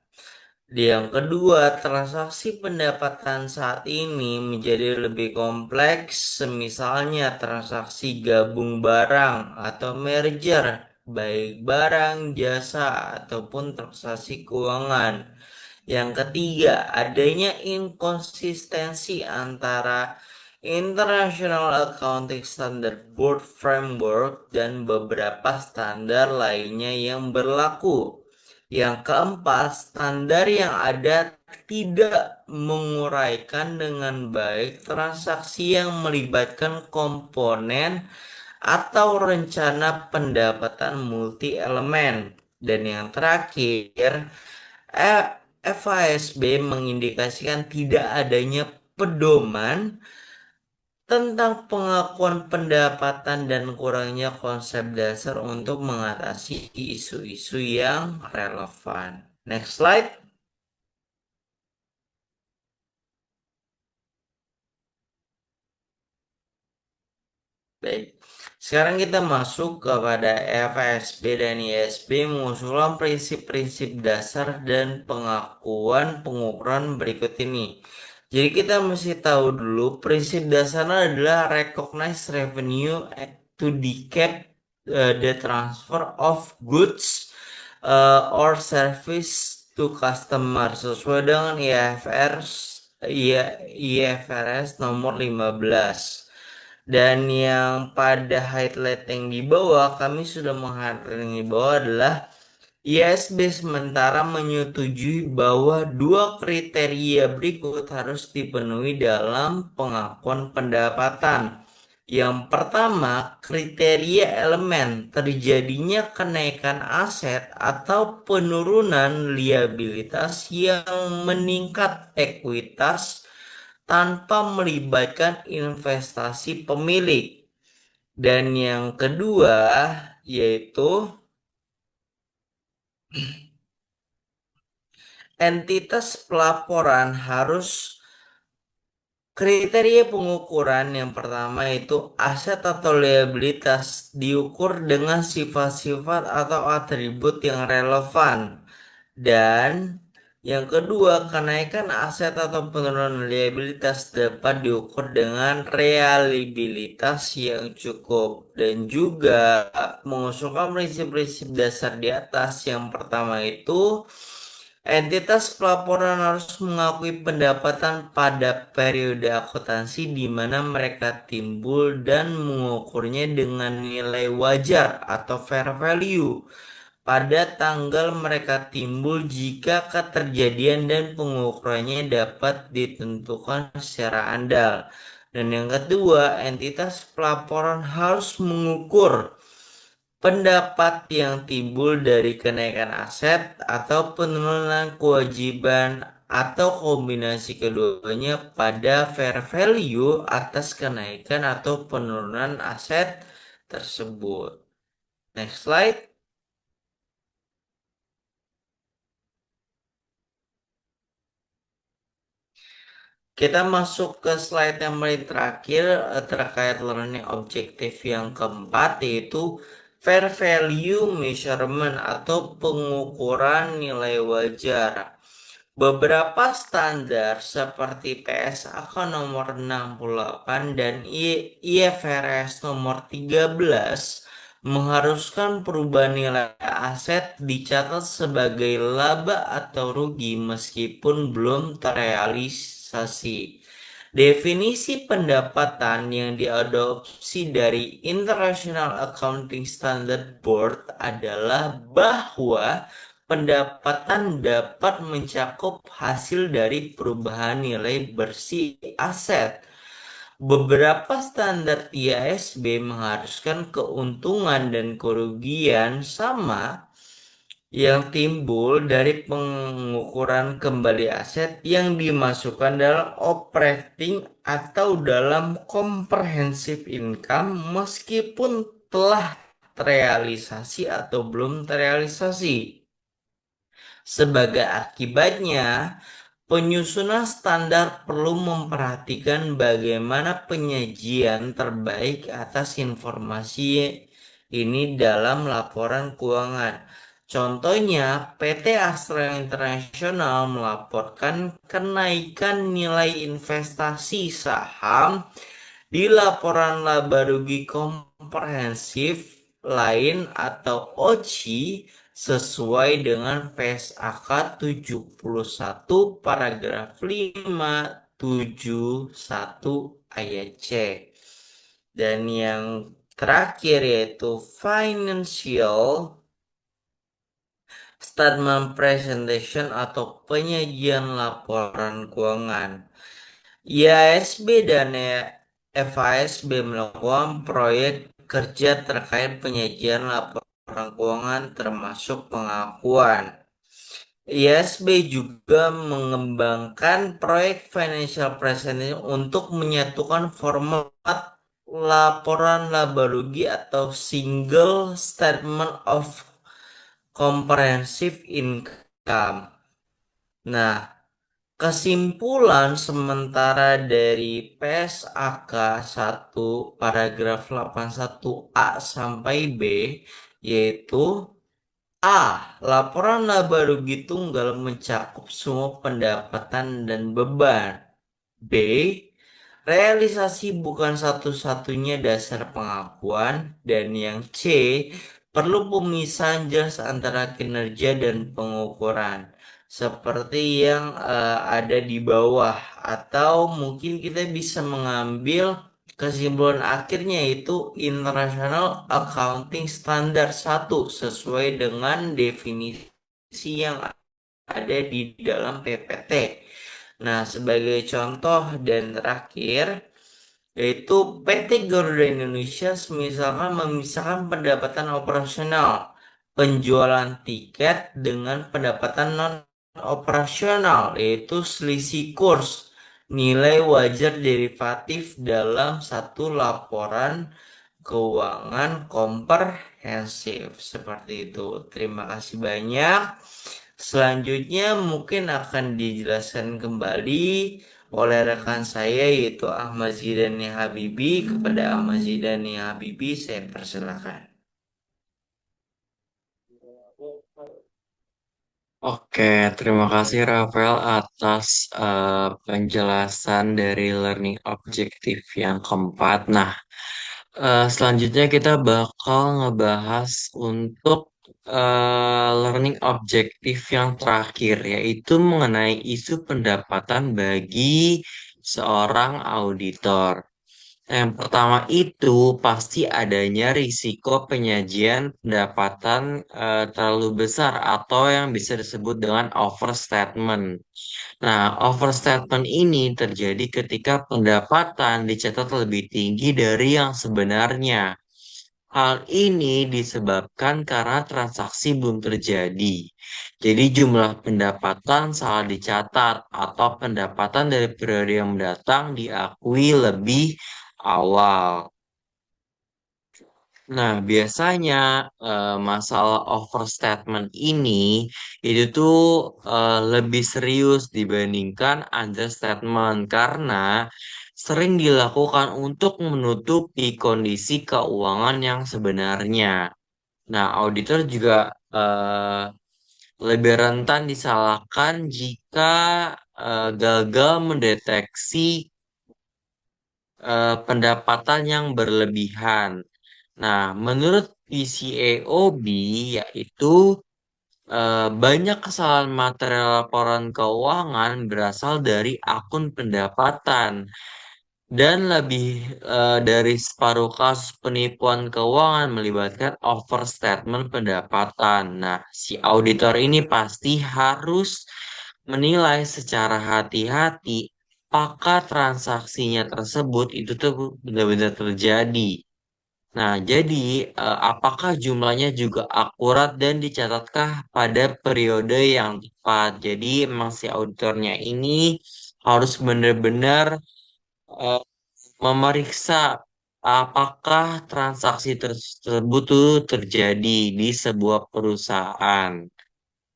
Yang kedua, transaksi pendapatan saat ini menjadi lebih kompleks, semisalnya transaksi gabung barang atau merger, baik barang, jasa, ataupun transaksi keuangan. Yang ketiga, adanya inkonsistensi antara International Accounting Standard Board Framework dan beberapa standar lainnya yang berlaku. Yang keempat, standar yang ada tidak menguraikan dengan baik transaksi yang melibatkan komponen atau rencana pendapatan multi elemen. Dan yang terakhir, FASB mengindikasikan tidak adanya pedoman tentang pengakuan pendapatan dan kurangnya konsep dasar untuk mengatasi isu-isu yang relevan. Next slide. Baik, sekarang kita masuk kepada FASB dan ISB mengusulkan prinsip-prinsip dasar dan pengakuan pengukuran berikut ini. Jadi kita mesti tahu dulu prinsip dasarnya adalah recognize revenue to decap the transfer of goods or service to customer sesuai dengan IFRS nomor 15. Dan yang pada highlight yang di bawah, kami sudah meng-highlight yang di bawah adalah ISB sementara menyetujui bahwa dua kriteria berikut harus dipenuhi dalam pengakuan pendapatan. Yang pertama, kriteria elemen terjadinya kenaikan aset atau penurunan liabilitas yang meningkat ekuitas tanpa melibatkan investasi pemilik. Dan yang kedua yaitu entitas pelaporan harus kriteria pengukuran yang pertama itu aset atau liabilitas diukur dengan sifat-sifat atau atribut yang relevan. Dan yang kedua, kenaikan aset atau penurunan liabilitas dapat diukur dengan reliabilitas yang cukup dan juga mengusulkan prinsip-prinsip dasar di atas. Yang pertama itu, entitas pelaporan harus mengakui pendapatan pada periode akuntansi di mana mereka timbul dan mengukurnya dengan nilai wajar atau fair value pada tanggal mereka timbul jika keterjadian dan pengukurannya dapat ditentukan secara andal. Dan yang kedua, entitas pelaporan harus mengukur pendapat yang timbul dari kenaikan aset atau penurunan kewajiban atau kombinasi keduanya pada fair value atas kenaikan atau penurunan aset tersebut. Next slide. Kita masuk ke slide yang paling terakhir terkait learning objektif yang keempat yaitu fair value measurement atau pengukuran nilai wajar. Beberapa standar seperti PSAK nomor 68 dan IFRS nomor 13 mengharuskan perubahan nilai aset dicatat sebagai laba atau rugi meskipun belum terrealisasi. Definisi pendapatan yang diadopsi dari International Accounting Standard Board adalah bahwa pendapatan dapat mencakup hasil dari perubahan nilai bersih aset. Beberapa standar IASB mengharuskan keuntungan dan kerugian sama yang timbul dari pengukuran kembali aset yang dimasukkan dalam operating atau dalam comprehensive income meskipun telah terrealisasi atau belum terrealisasi. Sebagai akibatnya, penyusunan standar perlu memperhatikan bagaimana penyajian terbaik atas informasi ini dalam laporan keuangan. Contohnya, PT Astra International melaporkan kenaikan nilai investasi saham di laporan laba rugi komprehensif lain atau OCI sesuai dengan PSAK 71 paragraf 571 ayat C. Dan yang terakhir yaitu financial statement presentation atau penyajian laporan keuangan. IASB dan FASB melakukan proyek kerja terkait penyajian laporan keuangan termasuk pengakuan. IASB juga mengembangkan proyek financial presentation untuk menyatukan format laporan laba rugi atau single statement of comprehensive income. Nah, kesimpulan sementara dari PSAK 1 paragraf 81A sampai B yaitu A. Laporan laba rugi tunggal mencakup semua pendapatan dan beban. B. Realisasi bukan satu-satunya dasar pengakuan. Dan yang C. Perlu pemisahan jelas antara kinerja dan pengukuran. Seperti yang ada di bawah. Atau mungkin kita bisa mengambil kesimpulan akhirnya yaitu International Accounting Standard 1 sesuai dengan definisi yang ada di dalam PPT. Nah, sebagai contoh dan terakhir, yaitu PT Garuda Indonesia misalkan memisahkan pendapatan operasional, penjualan tiket dengan pendapatan non operasional, yaitu selisih kurs, nilai wajar derivatif dalam satu laporan keuangan komprehensif. Seperti itu. Terima kasih banyak. Selanjutnya mungkin akan dijelaskan kembali oleh rekan saya yaitu Ahmad Zidani Habibi. Kepada Ahmad Zidani Habibi saya persilakan. Oke, terima kasih Rafael atas penjelasan dari learning objektif yang keempat. Nah, selanjutnya kita bakal ngebahas untuk learning objektif yang terakhir, yaitu mengenai isu pendapatan bagi seorang auditor. Yang pertama itu pasti adanya risiko penyajian pendapatan terlalu besar atau yang bisa disebut dengan overstatement. Nah, overstatement ini terjadi ketika pendapatan dicatat lebih tinggi dari yang sebenarnya. Hal ini disebabkan karena transaksi belum terjadi. Jadi jumlah pendapatan salah dicatat atau pendapatan dari periode yang mendatang diakui lebih awal. Nah, biasanya masalah overstatement ini itu tuh lebih serius dibandingkan understatement karena sering dilakukan untuk menutupi kondisi keuangan yang sebenarnya. Nah, auditor juga eh, lebih rentan disalahkan jika gagal mendeteksi pendapatan yang berlebihan. Nah, menurut PCAOB yaitu banyak kesalahan material laporan keuangan berasal dari akun pendapatan dan lebih dari separuh kasus penipuan keuangan melibatkan overstatement pendapatan. Nah, si auditor ini pasti harus menilai secara hati-hati apakah transaksinya tersebut itu tuh benar-benar terjadi. Nah, jadi apakah jumlahnya juga akurat dan dicatatkah pada periode yang tepat? Jadi, emang si auditornya ini harus benar-benar eh, memeriksa apakah transaksi tersebut tuh terjadi di sebuah perusahaan.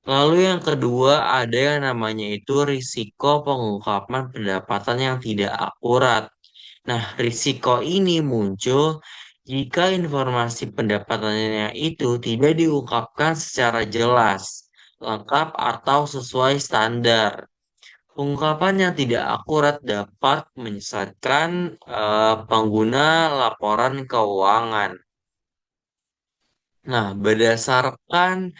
Lalu yang kedua ada yang namanya itu risiko pengungkapan pendapatan yang tidak akurat. Nah, risiko ini muncul jika informasi pendapatannya itu tidak diungkapkan secara jelas, lengkap atau sesuai standar. Ungkapan yang tidak akurat dapat menyesatkan pengguna laporan keuangan. Nah, berdasarkan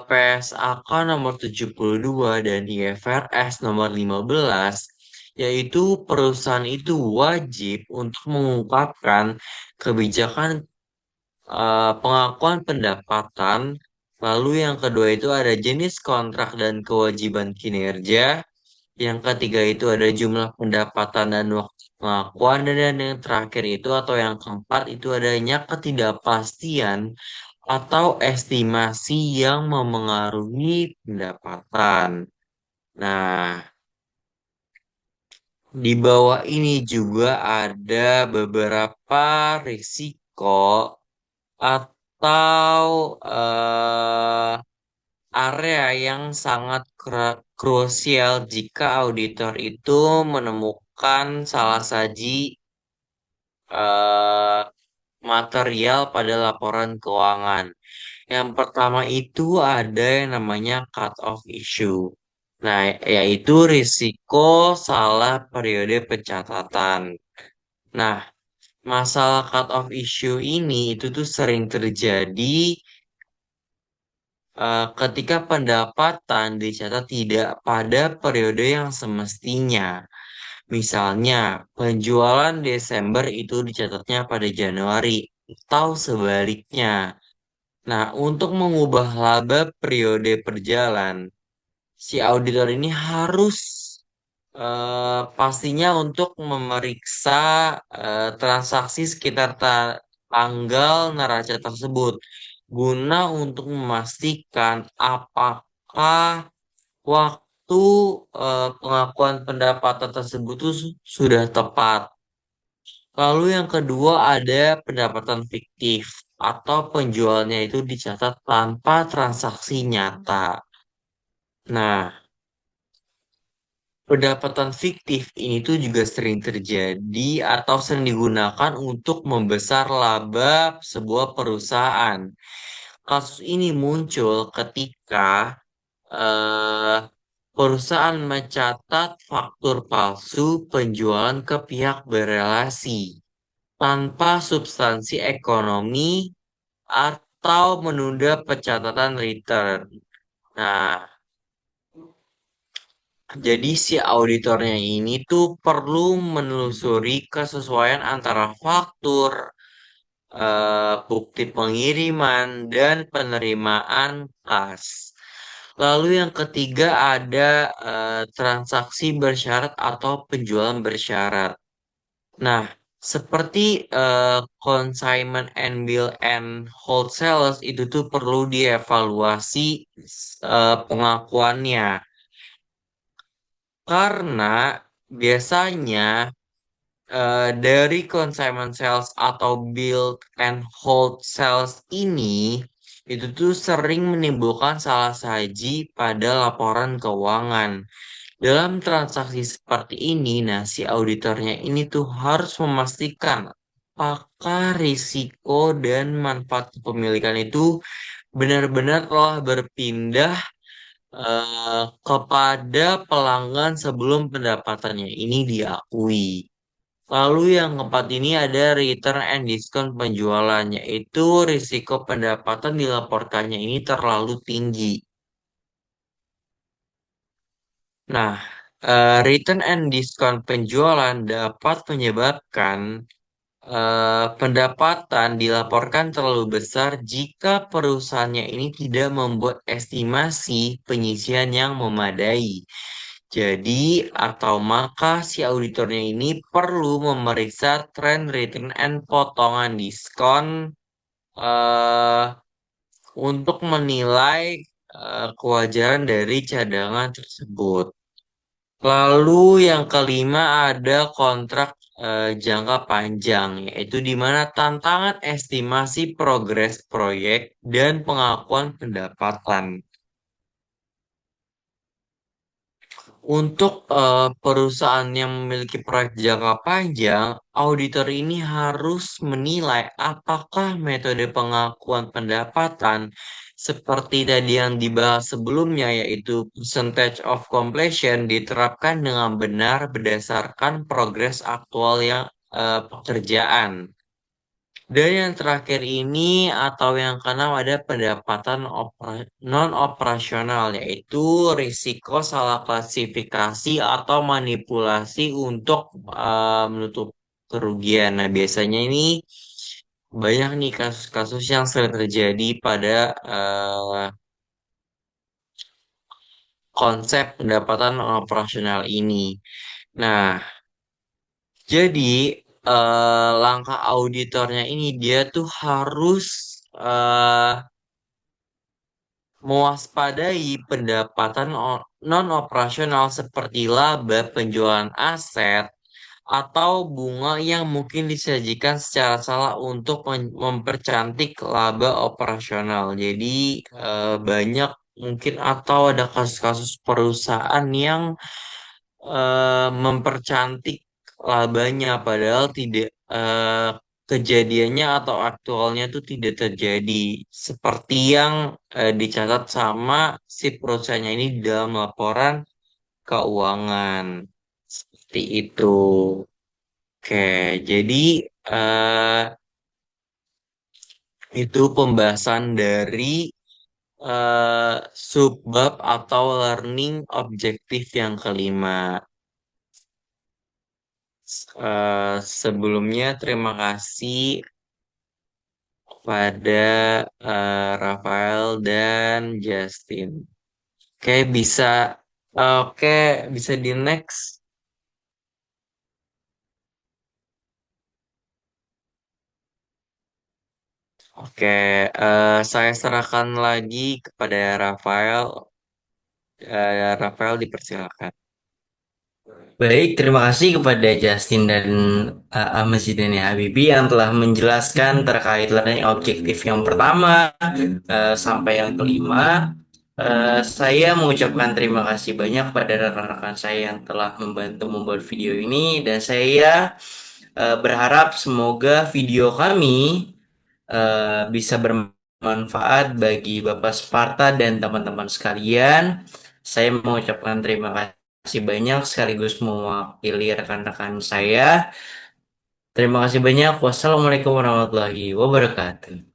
PSAK nomor 72 dan IFRS nomor 15, yaitu perusahaan itu wajib untuk mengungkapkan kebijakan pengakuan pendapatan. Lalu yang kedua itu ada jenis kontrak dan kewajiban kinerja. Yang ketiga itu ada jumlah pendapatan dan waktu pengakuan. Dan yang terakhir itu atau yang keempat itu adanya ketidakpastian atau estimasi yang memengaruhi pendapatan. Nah, di bawah ini juga ada beberapa risiko atau area yang sangat krusial jika auditor itu menemukan salah saji eh, material pada laporan keuangan. Yang pertama itu ada yang namanya cut-off issue. Nah, yaitu risiko salah periode pencatatan. Nah, masalah cut-off issue ini itu tuh sering terjadi ketika pendapatan dicatat tidak pada periode yang semestinya. Misalnya, penjualan Desember itu dicatatnya pada Januari atau sebaliknya. Nah, untuk mengubah laba periode perjalanan, si auditor ini harus pastinya untuk memeriksa transaksi sekitar tanggal neraca tersebut guna untuk memastikan apakah waktu pengakuan pendapatan tersebut tuh sudah tepat. Lalu yang kedua ada pendapatan fiktif atau penjualnya itu dicatat tanpa transaksi nyata. Nah, pendapatan fiktif ini tuh juga sering terjadi atau sering digunakan untuk membesar laba sebuah perusahaan. Kasus ini muncul ketika eh, perusahaan mencatat faktur palsu penjualan ke pihak berelasi tanpa substansi ekonomi atau menunda pencatatan return. Nah, jadi si auditornya ini tuh perlu menelusuri kesesuaian antara faktur, bukti pengiriman, dan penerimaan kas. Lalu yang ketiga ada transaksi bersyarat atau penjualan bersyarat. Nah, seperti consignment and bill and wholesalers itu tuh perlu dievaluasi pengakuannya. Karena biasanya dari consignment sales atau build and hold sales ini itu tuh sering menimbulkan salah saji pada laporan keuangan. Dalam transaksi seperti ini, nah si auditornya ini tuh harus memastikan apakah risiko dan manfaat kepemilikan itu benar-benar telah berpindah kepada pelanggan sebelum pendapatannya ini diakui. Lalu yang keempat ini ada return and discount penjualan, yaitu risiko pendapatan dilaporkannya ini terlalu tinggi. Nah, return and discount penjualan dapat menyebabkan pendapatan dilaporkan terlalu besar jika perusahaannya ini tidak membuat estimasi penyisian yang memadai. Jadi, atau maka si auditornya ini perlu memeriksa tren return and potongan diskon eh, untuk menilai kewajaran dari cadangan tersebut. Lalu yang kelima ada kontrak jangka panjang, yaitu di mana tantangan estimasi progres proyek dan pengakuan pendapatan. Untuk perusahaan yang memiliki proyek jangka panjang, auditor ini harus menilai apakah metode pengakuan pendapatan seperti tadi yang dibahas sebelumnya, yaitu percentage of completion, diterapkan dengan benar berdasarkan progres aktual yang pekerjaan. Dan yang terakhir ini atau yang keenam ada pendapatan non-operasional, yaitu risiko salah klasifikasi atau manipulasi untuk menutup kerugian. Nah, biasanya ini banyak nih kasus-kasus yang sering terjadi pada konsep pendapatan non-operasional ini. Nah, jadi langkah auditornya ini dia tuh harus eh, mewaspadai pendapatan non-operasional seperti laba penjualan aset atau bunga yang mungkin disajikan secara salah untuk mempercantik laba operasional. Jadi banyak mungkin atau ada kasus-kasus perusahaan yang mempercantik labanya padahal tidak kejadiannya atau aktualnya itu tidak terjadi seperti yang dicatat sama si perusahaannya ini di dalam laporan keuangan seperti itu. Oke, jadi eh, itu pembahasan dari subbab atau learning objektif yang kelima. Sebelumnya terima kasih pada Rafael dan Justin. Oke, oke, bisa di next. Oke, saya serahkan lagi kepada Rafael. Rafael dipersilakan. Baik, terima kasih kepada Justin dan Ahmad Zidane Habibie yang telah menjelaskan terkait learning objektif yang pertama sampai yang kelima. Saya mengucapkan terima kasih banyak pada rekan-rekan saya yang telah membantu membuat video ini dan saya berharap semoga video kami bisa bermanfaat manfaat bagi Bapak Sparta dan teman-teman sekalian. Saya mengucapkan terima kasih banyak sekaligus mewakili rekan-rekan saya. Terima kasih banyak. Wassalamualaikum warahmatullahi wabarakatuh.